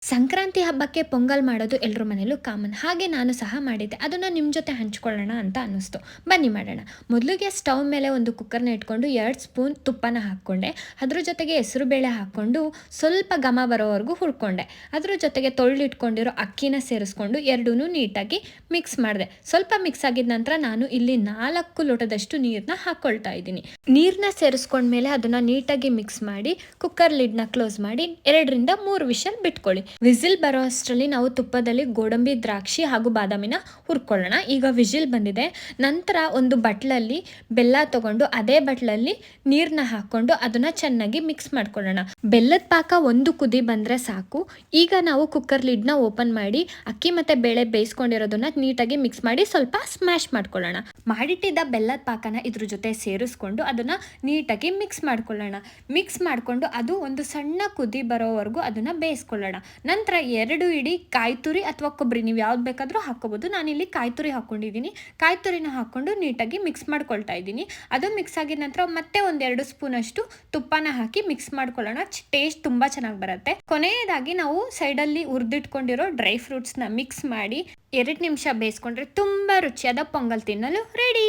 ಸಂಕ್ರಾಂತಿ ಹಬ್ಬಕ್ಕೆ ಪೊಂಗಲ್ ಮಾಡೋದು ಎಲ್ಲರ ಮನೇಲೂ ಕಾಮನ್. ಹಾಗೆ ನಾನು ಸಹ ಮಾಡಿದ್ದೆ. ಅದನ್ನು ನಿಮ್ಮ ಜೊತೆ ಹಂಚ್ಕೊಳ್ಳೋಣ ಅಂತ ಅನ್ನಿಸ್ತು. ಬನ್ನಿ ಮಾಡೋಣ. ಮೊದಲಿಗೆ ಸ್ಟವ್ ಮೇಲೆ ಒಂದು ಕುಕ್ಕರ್ನ ಇಟ್ಕೊಂಡು 2 ಸ್ಪೂನ್ ತುಪ್ಪನ ಹಾಕ್ಕೊಂಡೆ. ಅದ್ರ ಜೊತೆಗೆ ಹೆಸರುಬೇಳೆ ಹಾಕ್ಕೊಂಡು ಸ್ವಲ್ಪ ಘಮ ಬರೋವರೆಗೂ ಹುರ್ಕೊಂಡೆ. ಅದ್ರ ಜೊತೆಗೆ ತೊಳೆದಿಟ್ಕೊಂಡಿರೋ ಅಕ್ಕಿನ ಸೇರಿಸ್ಕೊಂಡು ಎರಡೂ ನೀಟಾಗಿ ಮಿಕ್ಸ್ ಮಾಡಿದೆ. ಸ್ವಲ್ಪ ಮಿಕ್ಸ್ ಆಗಿದ ನಂತರ ನಾನು ಇಲ್ಲಿ 4 ಲೋಟದಷ್ಟು ನೀರನ್ನ ಹಾಕ್ಕೊಳ್ತಾ ಇದ್ದೀನಿ. ನೀರನ್ನ ಸೇರಿಸ್ಕೊಂಡ್ಮೇಲೆ ಅದನ್ನು ನೀಟಾಗಿ ಮಿಕ್ಸ್ ಮಾಡಿ ಕುಕ್ಕರ್ ಲಿಡ್ನ ಕ್ಲೋಸ್ ಮಾಡಿ 2ರಿಂದ 3 ವಿಷಲ್ ಬಿಟ್ಕೊಳ್ಳಿ. ವಿಸಿಲ್ ಬರೋ ಅಷ್ಟರಲ್ಲಿ ನಾವು ತುಪ್ಪದಲ್ಲಿ ಗೋಡಂಬಿ, ದ್ರಾಕ್ಷಿ ಹಾಗೂ ಬಾದಾಮಿನ ಹುರ್ಕೊಳ್ಳೋಣ. ಈಗ ವಿಸಿಲ್ ಬಂದಿದೆ. ನಂತರ ಒಂದು ಬಟ್ಲಲ್ಲಿ ಬೆಲ್ಲ ತಗೊಂಡು ಅದೇ ಬಟ್ಲಲ್ಲಿ ನೀರನ್ನ ಹಾಕ್ಕೊಂಡು ಅದನ್ನು ಚೆನ್ನಾಗಿ ಮಿಕ್ಸ್ ಮಾಡ್ಕೊಳ್ಳೋಣ. ಬೆಲ್ಲದ ಪಾಕ ಒಂದು ಕುದಿ ಬಂದರೆ ಸಾಕು. ಈಗ ನಾವು ಕುಕ್ಕರ್ ಲಿಡ್ನ ಓಪನ್ ಮಾಡಿ ಅಕ್ಕಿ ಮತ್ತು ಬೇಳೆ ಬೇಯಿಸ್ಕೊಂಡಿರೋದನ್ನ ನೀಟಾಗಿ ಮಿಕ್ಸ್ ಮಾಡಿ ಸ್ವಲ್ಪ ಸ್ಮ್ಯಾಶ್ ಮಾಡ್ಕೊಳ್ಳೋಣ. ಮಾಡಿಟ್ಟಿದ್ದ ಬೆಲ್ಲದ ಪಾಕನ ಇದ್ರ ಜೊತೆ ಸೇರಿಸ್ಕೊಂಡು ಅದನ್ನು ನೀಟಾಗಿ ಮಿಕ್ಸ್ ಮಾಡ್ಕೊಳ್ಳೋಣ. ಮಿಕ್ಸ್ ಮಾಡಿಕೊಂಡು ಅದು ಒಂದು ಸಣ್ಣ ಕುದಿ ಬರೋವರೆಗೂ ಅದನ್ನು ಬೇಯಿಸ್ಕೊಳ್ಳೋಣ. ನಂತರ 2 ಇಡೀ ಕಾಯಿ ತುರಿ ಅಥವಾ ಕೊಬ್ಬರಿ, ನೀವು ಯಾವ್ದು ಬೇಕಾದರೂ ಹಾಕ್ಕೋಬೋದು. ನಾನಿಲ್ಲಿ ಕಾಯಿ ತುರಿ ಹಾಕ್ಕೊಂಡಿದ್ದೀನಿ. ಕಾಯಿ ತುರಿನ ಹಾಕ್ಕೊಂಡು ನೀಟಾಗಿ ಮಿಕ್ಸ್ ಮಾಡ್ಕೊಳ್ತಾ ಇದ್ದೀನಿ. ಅದು ಮಿಕ್ಸ್ ಆಗಿದ ನಂತರ ಮತ್ತೆ 1-2 ಸ್ಪೂನಷ್ಟು ತುಪ್ಪನ ಹಾಕಿ ಮಿಕ್ಸ್ ಮಾಡ್ಕೊಳ್ಳೋಣ. ಟೇಸ್ಟ್ ತುಂಬ ಚೆನ್ನಾಗಿ ಬರುತ್ತೆ. ಕೊನೆಯದಾಗಿ ನಾವು ಸೈಡಲ್ಲಿ ಹುರಿದಿಟ್ಕೊಂಡಿರೋ ಡ್ರೈ ಫ್ರೂಟ್ಸ್ನ ಮಿಕ್ಸ್ ಮಾಡಿ 2 ನಿಮಿಷ ಬೇಯಿಸ್ಕೊಂಡ್ರೆ ತುಂಬ ರುಚಿಯಾದ ಪೊಂಗಲ್ ತಿನ್ನಲು ರೆಡಿ.